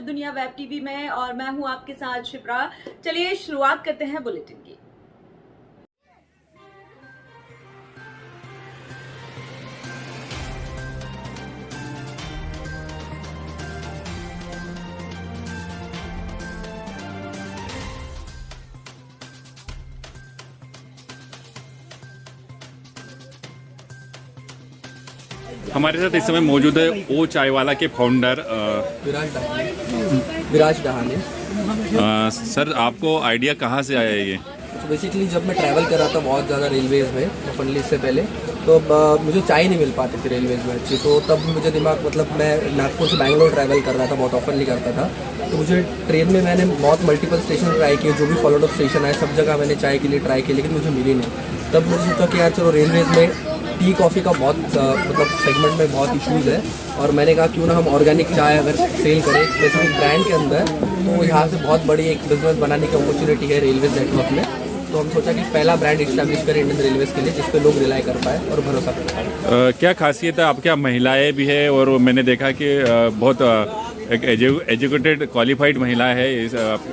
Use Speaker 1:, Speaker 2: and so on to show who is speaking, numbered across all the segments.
Speaker 1: Web दुनिया web TV में और मैं हूं आपके साथ शिप्रा। चलिए शुरुआत करते हैं बुलेटिन की।
Speaker 2: हमारे साथ इस समय मौजूद है ओ चाय वाला के फाउंडर
Speaker 3: विराज डहाने।
Speaker 2: सर, आपको आइडिया कहाँ से आया ये?
Speaker 3: तो बेसिकली जब मैं ट्रैवल कर रहा था बहुत ज़्यादा रेलवेज़ में ओपनली इससे पहले, तो मुझे चाय नहीं मिल पाती थी रेलवेज़ में अच्छी। तो तब मुझे दिमाग मैं नागपुर से बैंगलोर ट्रैवल कर रहा था, बहुत ऑफनली करता था। तो मुझे ट्रेन में मैंने बहुत मल्टीपल स्टेशन ट्राई किए, जो भी फॉलोड अप स्टेशन है सब जगह मैंने चाय के लिए ट्राई की, लेकिन मुझे मिली नहीं। तब मुझे सोचा कि यार चलो रेलवेज़ में टी कॉफ़ी का बहुत सेगमेंट में बहुत इश्यूज़ है, और मैंने कहा क्यों ना हम ऑर्गेनिक चाय अगर सेल करें स्पेसिफिक ब्रांड के अंदर, तो यहाँ से बहुत बड़ी एक बिजनेस बनाने की अपॉर्चुनिटी है रेलवेज़ नेटवर्क में। तो हम सोचा कि पहला ब्रांड इस्टेब्लिश करें इंडियन रेलवेज़ के लिए, जिस पे लोग रिलाई कर पाए और भरोसा कर पाए।
Speaker 2: क्या खासियत है आपके यहाँ? महिलाएं भी है और मैंने देखा कि बहुत एक एजुकेटेड क्वालिफाइड महिला है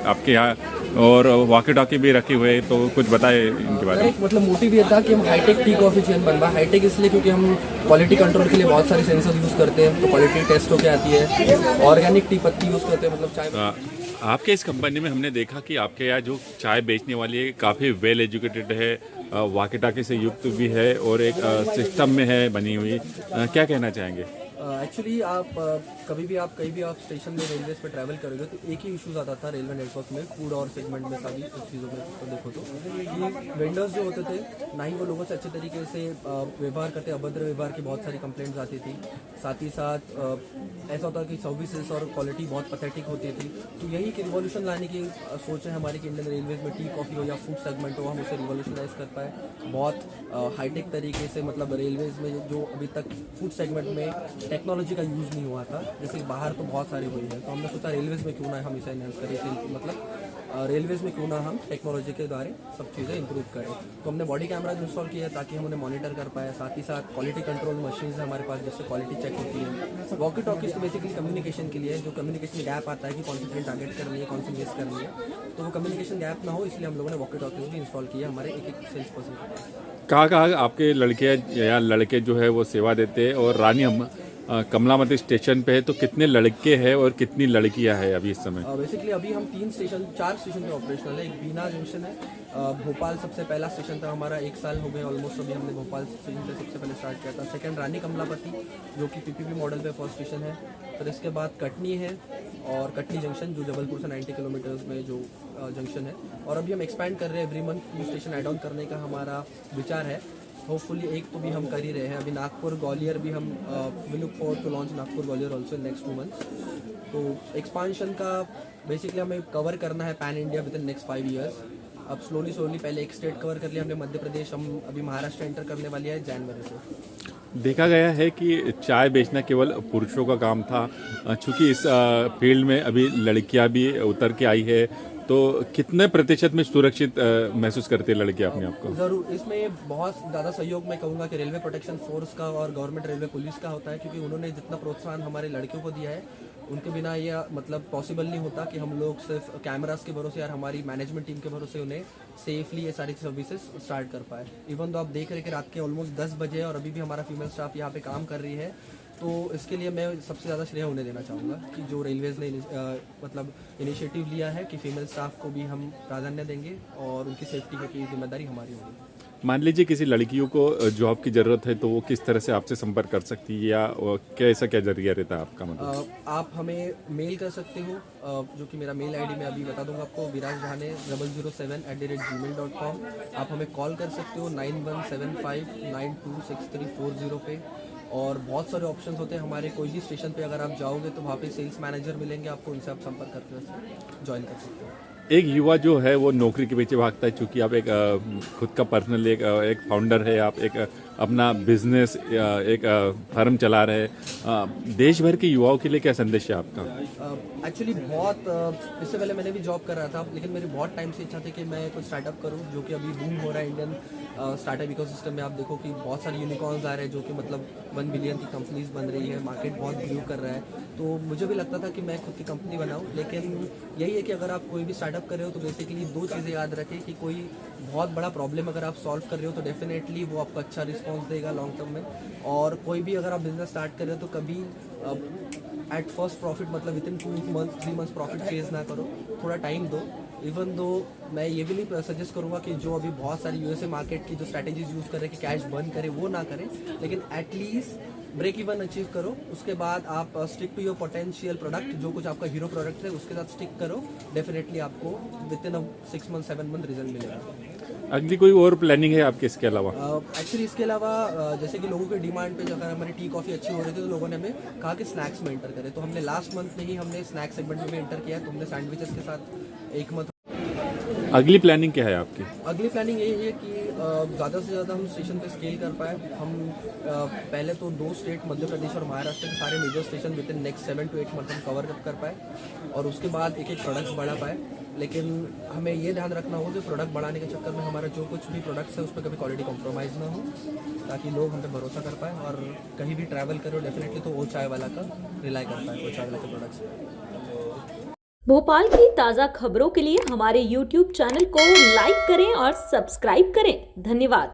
Speaker 2: आपके यहाँ, और वॉकी टॉकी भी रखी हुए है, तो कुछ बताए इनके बारे में।
Speaker 3: मतलब मोटिव ये था कि हम हाईटेक टी कॉफ़ी चेन बनवा। हाईटेक इसलिए क्योंकि हम क्वालिटी कंट्रोल के लिए बहुत सारे सेंसर यूज़ करते हैं, तो क्वालिटी टेस्ट होकर आती है। ऑर्गेनिक टी पत्ती यूज़ करते हैं, मतलब चाय।
Speaker 2: आपके इस कंपनी में हमने देखा कि आपके यहाँ जो चाय बेचने वाली है काफ़ी वेल एजुकेटेड है, वॉकी टॉकी से युक्त भी है और एक सिस्टम में है बनी हुई। क्या कहना चाहेंगे?
Speaker 3: एक्चुअली आप कभी भी आप कहीं भी आप स्टेशन में रेलवेज पे ट्रैवल करोगे तो एक ही इश्यूज आता था रेलवे नेटवर्क में, फूड और सेगमेंट में सभी चीज़ों में। तो देखो तो ये वेंडर्स जो होते थे ना ही वो लोगों से अच्छे तरीके से व्यवहार करते, अभद्र व्यवहार की बहुत सारी कंप्लेंट्स आती थी। साथ ही साथ ऐसा होता कि सर्विसेज और क्वालिटी बहुत पैथेटिक होती थी। तो यही कि रिवॉल्यूशन लाने की सोच है हमारी कि इंडियन रेलवेज में टी कॉफ़ी हो या फूड सेगमेंट हो, हम उसे रिवॉल्यूशनाइज कर पाए बहुत हाईटेक तरीके से। मतलब रेलवेज में जो अभी तक फूड सेगमेंट में टेक्नोलॉजी का यूज़ नहीं हुआ था, जैसे बाहर तो बहुत सारी हुई है, तो हमने सोचा रेलवेज़ में क्यों ना हम इसे एनहांस करें, इसे मतलब रेलवेज़ में क्यों ना हम टेक्नोलॉजी के द्वारा सब चीज़ें इंप्रूव करें। तो हमने बॉडी कैमरा इंस्टॉल किया ताकि हम उन्हें मॉनिटर कर पाए। साथ ही साथ क्वालिटी कंट्रोल मशीन्स है हमारे पास, जिससे क्वालिटी चेक होती है। वॉकी टॉकीज तो बेसिकली कम्युनिकेशन के लिए, जो कम्युनिकेशन गैप आता है कि कौन सी ट्रेन टारगेट करनी है, कौन सी मिस करनी है, तो वो कम्युनिकेशन गैप ना हो, इसलिए हम लोगों ने वॉकी टॉकीज भी इंस्टॉल किया हमारे एक सेल्स पर्सन के पास।
Speaker 2: कहाँ आपके लड़के या लड़के जो है वो सेवा देते हैं? और रानी कमलामती स्टेशन पे है, तो कितने लड़के हैं और कितनी लड़कियां हैं अभी इस समय?
Speaker 3: बेसिकली अभी हम 4 स्टेशन पे ऑपरेशनल है। एक बीना जंक्शन है, भोपाल सबसे पहला स्टेशन था हमारा, 1 साल हो गए ऑलमोस्ट, अभी हमने भोपाल स्टेशन पे सबसे पहले स्टार्ट किया था। सेकंड रानी कमलापति जो कि पीपीपी मॉडल पे फर्स्ट स्टेशन है। फिर इसके बाद कटनी है, और कटनी जंक्शन जो जबलपुर से 90 किलोमीटर में जो जंक्शन है। और अभी हम एक्सपैंड कर रहे हैं, every month new station add on करने का हमारा विचार है। होपफुली एक तो भी हम कर ही रहे हैं। अभी नागपुर ग्वालियर भी हम we look forward to launch Nagpur Gwalior also in next 2 months. तो एक्सपांशन का बेसिकली हमें कवर करना है pan India with in next 5 years. अब स्लोली पहले एक स्टेट कवर कर लिया हमने, मध्य प्रदेश, हम अभी महाराष्ट्र एंटर करने वाली है जनवरी से।
Speaker 2: देखा गया है कि चाय बेचना केवल पुरुषों का काम था, चूंकि इस फील्ड में अभी लड़कियां भी उतर के आई है, तो कितने प्रतिशत में सुरक्षित महसूस करते हैं लड़के अपने आप को?
Speaker 3: ज़रूर, इसमें बहुत ज़्यादा सहयोग मैं कहूँगा कि रेलवे प्रोटेक्शन फोर्स का और गवर्नमेंट रेलवे पुलिस का होता है, क्योंकि उन्होंने जितना प्रोत्साहन हमारे लड़कियों को दिया है, उनके बिना ये मतलब पॉसिबल नहीं होता कि हम लोग सिर्फ कैमरास के भरोसे और हमारी मैनेजमेंट टीम के भरोसे उन्हें सेफली ये सारी सर्विसेज स्टार्ट कर पाए। इवन तो आप देख रहे हैं कि रात के ऑलमोस्ट 10 बजे और अभी भी हमारा फीमेल स्टाफ यहाँ पे काम कर रही है। तो इसके लिए मैं सबसे ज़्यादा श्रेय उन्हें देना चाहूँगा कि जो रेलवेज़ ने मतलब इनिशिएटिव लिया है कि फीमेल स्टाफ को भी हम प्राधान्य देंगे और उनकी सेफ्टी की जिम्मेदारी हमारी होगी।
Speaker 2: मान लीजिए किसी लड़कियों को जॉब की ज़रूरत है, तो वो किस तरह से आपसे संपर्क कर सकती है, या कैसा क्या जरिया रहता है आपका? मतलब
Speaker 3: आप हमें मेल कर सकते हो, जो कि मेरा मेल आईडी मैं अभी बता दूंगा आपको, viraj007@gmail.com। आप हमें कॉल कर सकते हो 9175926340 पे। और बहुत सारे ऑप्शंस होते हैं हमारे, कोई भी स्टेशन पे अगर आप जाओगे तो वहाँ पे सेल्स मैनेजर मिलेंगे आपको, उनसे आप संपर्क करके ज्वाइन कर सकते हो।
Speaker 2: एक युवा जो है वो नौकरी के पीछे भागता है, चूंकि आप एक खुद का पर्सनल एक फाउंडर है, आप एक अपना बिजनेस एक फर्म चला रहे हैं। देश भर के युवाओं के लिए क्या संदेश है आपका?
Speaker 3: एक्चुअली बहुत इससे पहले मैंने भी जॉब कर रहा था, लेकिन मेरी बहुत टाइम से इच्छा थी कि मैं कुछ स्टार्टअप करूं, जो कि अभी बूम हो रहा है इंडियन स्टार्टअप इकोसिस्टम में। आप देखो कि बहुत सारे यूनिकॉर्न्स आ रहे हैं, जो कि मतलब 1 बिलियन की कंपनीज बन रही है, मार्केट बहुत ग्रो कर रहा है। तो मुझे भी लगता था कि मैं खुद की कंपनी बनाऊं, लेकिन यही है कि अगर आप कोई भी स्टार्टअप कर रहे हो तो बेसिकली 2 चीज़ें याद रखें कि कोई बहुत बड़ा प्रॉब्लम अगर आप सॉल्व कर रहे हो तो डेफिनेटली वो आपको अच्छा रिस्पॉन्स देगा लॉन्ग टर्म में। और कोई भी अगर आप बिजनेस स्टार्ट कर रहे हो तो कभी एट फर्स्ट प्रॉफिट मतलब with in 2 months 3 months profit chase ना करो, थोड़ा टाइम दो। इवन दो मैं ये भी नहीं सजेस्ट करूंगा कि जो अभी बहुत सारी यूएसए मार्केट की जो स्ट्रैटेजीज यूज़ कर रहे हैं कि कैश बर्न करे, वो ना करें, लेकिन एटलीस्ट ब्रेक इवन अचीव करो। उसके बाद आप stick to your potential product, जो कुछ आपका हीरो प्रोडक्ट है उसके साथ स्टिक करो, डेफिनेटली आपको with in 6 month 7 month result मिलेगा।
Speaker 2: अगली कोई और प्लानिंग है आपके इसके अलावा?
Speaker 3: एक्चुअली इसके अलावा जैसे कि लोगों के डिमांड पे अगर हमारी टी कॉफ़ी अच्छी हो रही थी तो लोगों ने हमें कहा कि स्नैक्स में एंटर करें, तो हमने लास्ट मंथ में ही हमने स्नैक्स सेगमेंट में एंटर किया है। तो हमने सैंडविचेस के साथ 1 मंथ।
Speaker 2: अगली प्लानिंग क्या है आपकी?
Speaker 3: अगली प्लानिंग यही है कि ज़्यादा से ज़्यादा हम स्टेशन पे स्केल कर पाए। हम पहले तो 2 स्टेट मध्य प्रदेश और महाराष्ट्र के सारे major station with in next 7 to 8 month हम कवर कर पाए, और उसके बाद एक प्रोडक्ट्स बढ़ा पाए। लेकिन हमें ये ध्यान रखना होगा कि प्रोडक्ट बढ़ाने के चक्कर में हमारा जो कुछ भी प्रोडक्ट्स है उस पर कभी क्वालिटी कॉम्प्रोमाइज़ ना हो, ताकि लोग हम पे भरोसा कर पाए और कहीं भी ट्रैवल करो डेफिनेटली तो वो चाय वाला का रिलाई कर पाए, वो चाय वाला के प्रोडक्ट्स पे।
Speaker 4: भोपाल की ताज़ा खबरों के लिए हमारे YouTube चैनल को लाइक करें और सब्सक्राइब करें। धन्यवाद।